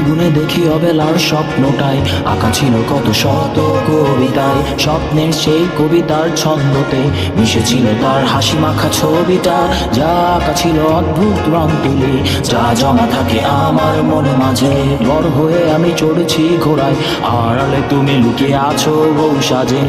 গুনে দেখি অবেলার স্বপ্নটাই আঁকা ছিল কত শত কবিতায়। স্বপ্নের সেই কবিতার ছন্দতে মিশেছিল তার হাসি মাখা ছবিটা, যা আঁকা ছিল অদ্ভুত রং তুলি, যা জমা থাকে আমার মনে মাঝে। বড় হয়ে আমি চড়েছি ঘোড়ায়, আড়ালে তুমি লুকিয়ে আছো বউ সাজে।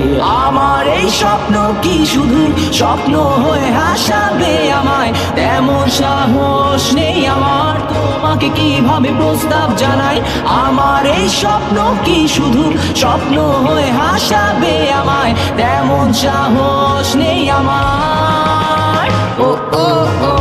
আমার এই স্বপ্ন কি শুধু স্বপ্ন হয়ে হাসাবে আমায়, তেমন সাহস নেই আমার তোমাকে কিভাবে প্রস্তাব জানাই। আমার এই স্বপ্ন কি শুধু স্বপ্ন হয়ে হাসাবে আমায়, তেমন সাহস নেই আমার। ও ও ও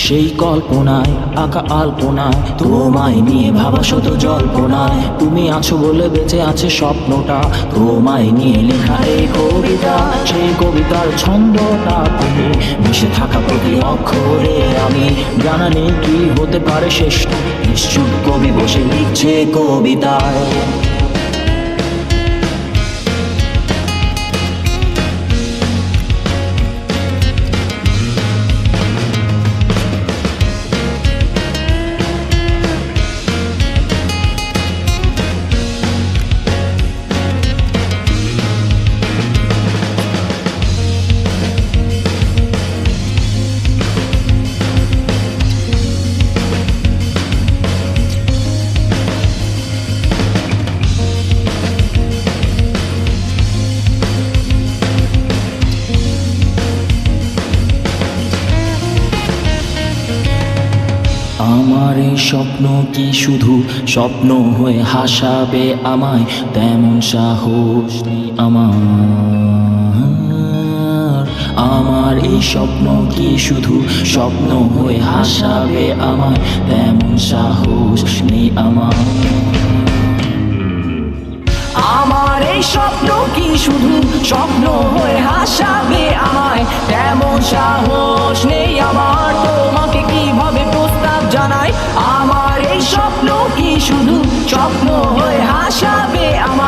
সেই কল্পনায় আঁকা আলপনায় তোমায় নিয়ে ভাবা শত জল্পনায়, তুমি আছো বলে বেঁচে আছে স্বপ্নটা, তোমায় নিয়ে লেখা এই কবিতা। সেই কবিতার ছন্দটা তুমি, মিশে থাকা প্রতি অক্ষরে আমি, জানা নেই কি হতে পারে শেষ, নিশ্চুপ কবি বসে লিখছে কবিতায়। আমার এই স্বপ্ন কি শুধু স্বপ্ন হয়ে হাসাবে আমায়, তেমন সাহস নেই আমার। আমার এই স্বপ্ন কি শুধু স্বপ্ন হয়ে হাসাবে আমায়, তেমন সাহস নেই আমার। আমার এই স্বপ্ন কি শুধু স্বপ্ন হয়ে হাসাবে আমায়, তেমন সাহস নেই আমার তোমাকে কিভাবে প্রস্তাব জানাই। আমার এই স্বপ্ন কি শুধু স্বপ্ন হয়ে হাসাবে আমায়।